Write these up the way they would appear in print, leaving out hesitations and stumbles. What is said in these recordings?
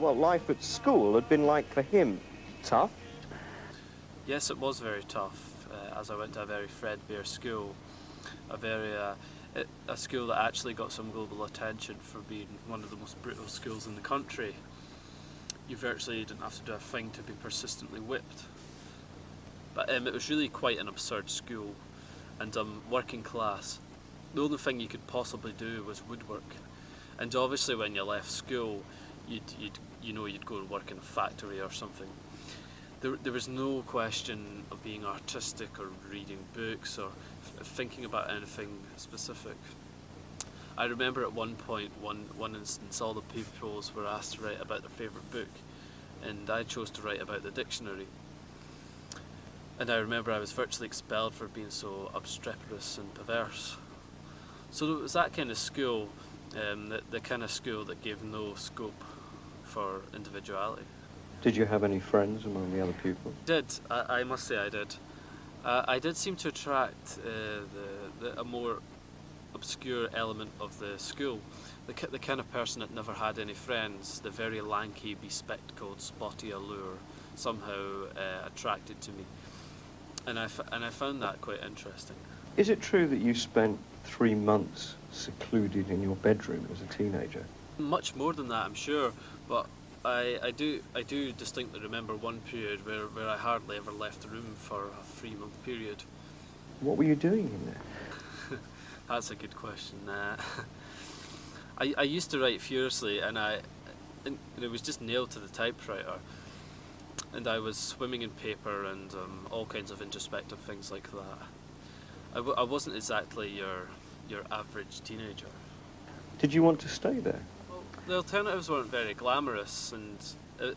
what life at school had been like for him. Tough? Yes, it was very tough, as I went to a very threadbare school, a school that actually got some global attention for being one of the most brutal schools in the country. You virtually didn't have to do a thing to be persistently whipped. But it was really quite an absurd school, and working class. The only thing you could possibly do was woodwork, and obviously when you left school, you'd go and work in a factory or something. There was no question of being artistic or reading books or thinking about anything specific. I remember at one point, one instance, all the pupils were asked to write about their favourite book, and I chose to write about the dictionary. And I remember I was virtually expelled for being so obstreperous and perverse. So it was that kind of school, the kind of school that gave no scope for individuality. Did you have any friends among the other pupils? I must say I did. I did seem to attract a more obscure element of the school, the kind of person that never had any friends, the very lanky, bespectacled, spotty allure somehow attracted to me. And I found that quite interesting. Is it true that you spent 3 months secluded in your bedroom as a teenager? Much more than that, I'm sure, but I do distinctly remember one period where I hardly ever left the room for a 3-month period. What were you doing in there? That's a good question. I used to write furiously, and it was just nailed to the typewriter. And I was swimming in paper and all kinds of introspective things like that. I wasn't exactly your average teenager. Did you want to stay there? Well, the alternatives weren't very glamorous, and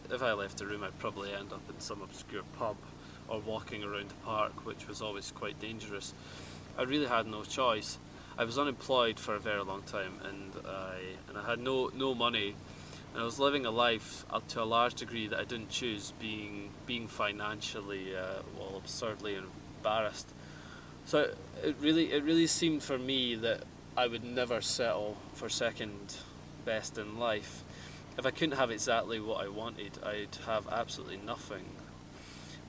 if I left the room I'd probably end up in some obscure pub or walking around the park, which was always quite dangerous. I really had no choice. I was unemployed for a very long time, and I had no money. And I was living a life up to a large degree that I didn't choose, being financially, absurdly embarrassed. So it really seemed for me that I would never settle for second best in life. If I couldn't have exactly what I wanted, I'd have absolutely nothing.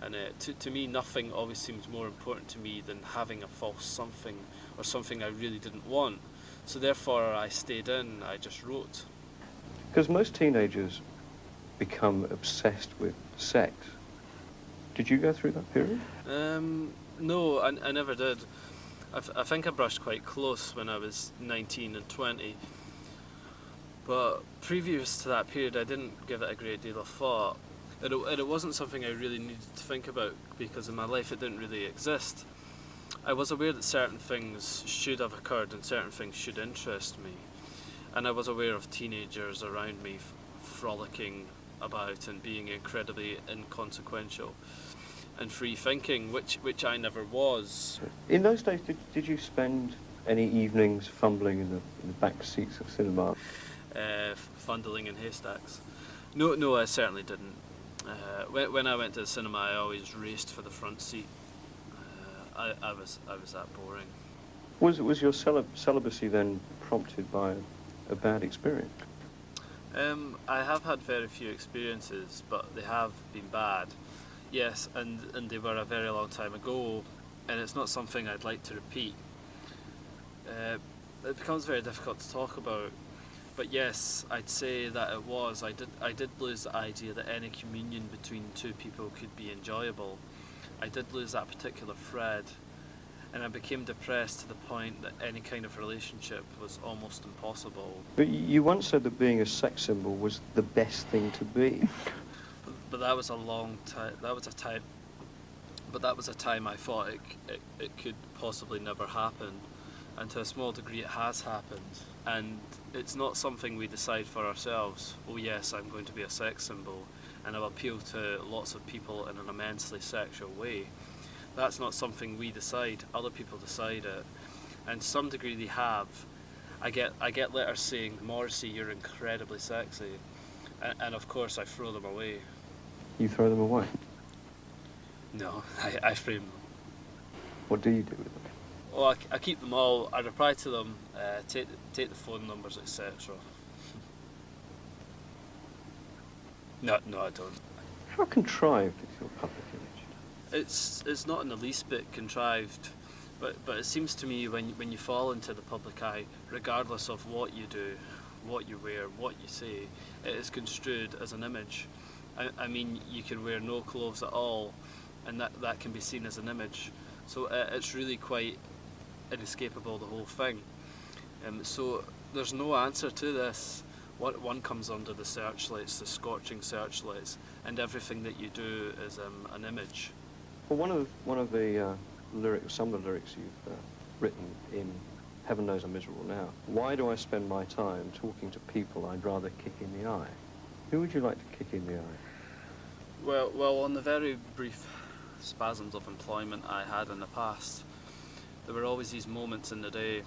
And to me, nothing always seemed more important to me than having a false something, or something I really didn't want. So therefore I stayed in, I just wrote. Because most teenagers become obsessed with sex. Did you go through that period? No, I never did. I think I brushed quite close when I was 19 and 20. But previous to that period, I didn't give it a great deal of thought. It wasn't something I really needed to think about, because in my life it didn't really exist. I was aware that certain things should have occurred and certain things should interest me. And I was aware of teenagers around me frolicking about and being incredibly inconsequential and free-thinking, which I never was. In those days, did you spend any evenings fumbling in the back seats of cinema? Fondling in haystacks. No, I certainly didn't. When I went to the cinema, I always raced for the front seat. I was that boring. Was your celibacy then prompted by a bad experience? I have had very few experiences, but they have been bad. Yes, and they were a very long time ago, and it's not something I'd like to repeat. It becomes very difficult to talk about, but yes, I'd say that it was. I did lose the idea that any communion between two people could be enjoyable. I did lose that particular thread, and I became depressed to the point that any kind of relationship was almost impossible. But you once said that being a sex symbol was the best thing to be. But that was a long time. That was a time I thought it could possibly never happen, and to a small degree it has happened. And it's not something we decide for ourselves. Oh yes, I'm going to be a sex symbol, and I'll appeal to lots of people in an immensely sexual way. That's not something we decide. Other people decide it, and to some degree they have. I get letters saying, "Morrissey, you're incredibly sexy," and of course I throw them away. You throw them away? No, I frame them. What do you do with them? Well, I keep them all. I reply to them, take the phone numbers, etc. No, I don't. How contrived is your public image? It's not in the least bit contrived, but it seems to me when you fall into the public eye, regardless of what you do, what you wear, what you say, it is construed as an image. I mean, you can wear no clothes at all, and that can be seen as an image. So it's really quite inescapable, the whole thing. So there's no answer to this. What one comes under the searchlights, the scorching searchlights, and everything that you do is an image. Well, one of the lyrics, some of the lyrics you've written in Heaven Knows I'm Miserable Now. Why do I spend my time talking to people I'd rather kick in the eye? Who would you like to kick in the eye? Well, on the very brief spasms of employment I had in the past, there were always these moments in the day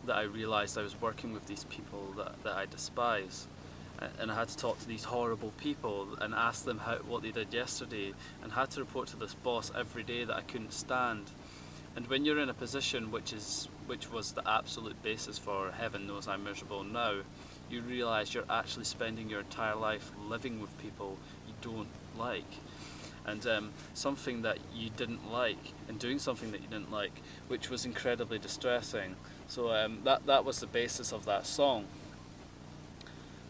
that I realised I was working with these people that I despise. And I had to talk to these horrible people and ask them what they did yesterday, and had to report to this boss every day that I couldn't stand. And when you're in a position which was the absolute basis for Heaven Knows I'm Miserable Now, you realise you're actually spending your entire life living with people you don't like. And something that you didn't like, and doing something that you didn't like, which was incredibly distressing. So that was the basis of that song.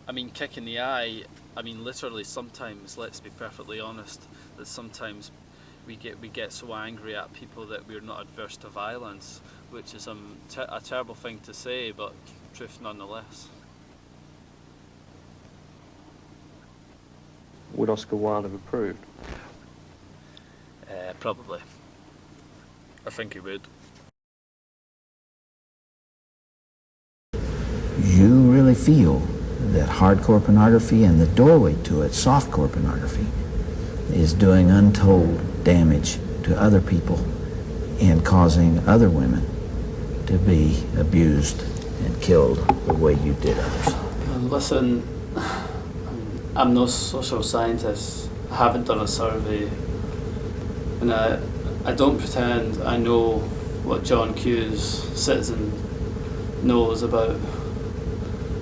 I mean, kick in the eye, I mean, literally sometimes, let's be perfectly honest, that sometimes we get so angry at people that we're not adverse to violence, which is a terrible thing to say, but truth nonetheless. Would Oscar Wilde have approved? Probably. I think he would. You really feel that hardcore pornography and the doorway to it, softcore pornography, is doing untold damage to other people and causing other women to be abused and killed the way you did others. Listen, I'm no social scientist. I haven't done a survey, and I don't pretend I know what John Q's citizen knows about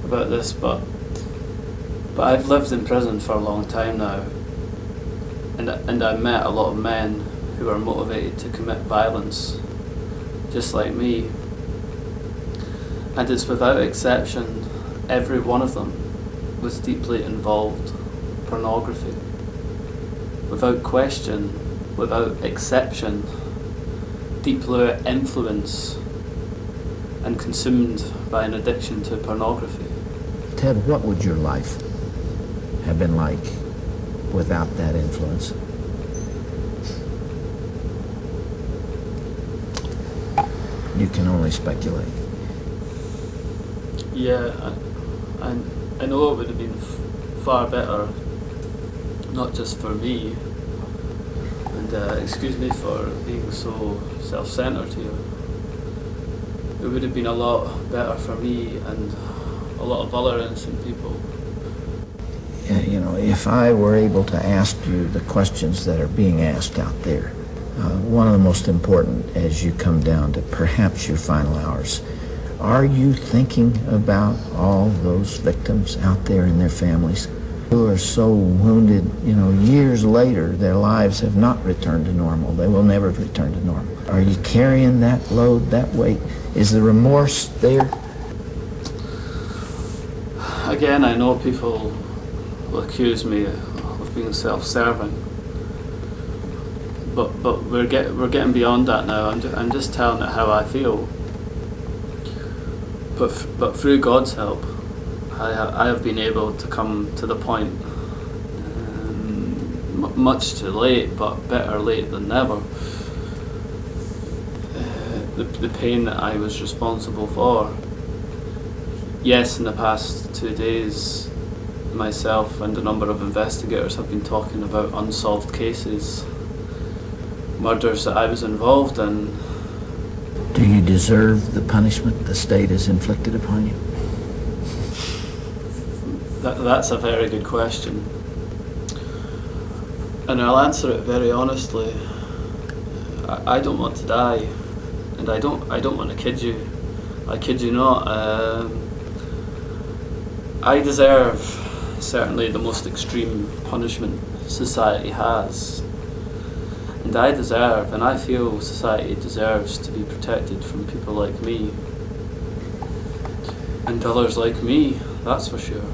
this, but I've lived in prison for a long time now, and I've met a lot of men who are motivated to commit violence, just like me. And it's without exception, every one of them was deeply involved with pornography. Without question, without exception, deeply influenced and consumed by an addiction to pornography. Ted, what would your life have been like without that influence? You can only speculate. Yeah, I know it would have been far better, not just for me, and excuse me for being so self-centered here. It would have been a lot better for me and a lot of other innocent people. You know, if I were able to ask you the questions that are being asked out there, one of the most important as you come down to perhaps your final hours, are you thinking about all those victims out there and their families who are so wounded, you know, years later, their lives have not returned to normal. They will never return to normal. Are you carrying that load, that weight? Is the remorse there? Again, I know people will accuse me of being self-serving, but we're getting beyond that now. I'm just telling it how I feel. But through God's help, I have been able to come to the point, much too late, but better late than never. The pain that I was responsible for. Yes, in the past 2 days, myself and a number of investigators have been talking about unsolved cases, murders that I was involved in. Do you deserve the punishment the state has inflicted upon you? That's a very good question, and I'll answer it very honestly. I don't want to die, and I don't want to kid you. I kid you not. I deserve certainly the most extreme punishment society has. And I deserve, and I feel society deserves to be protected from people like me. And others like me, that's for sure.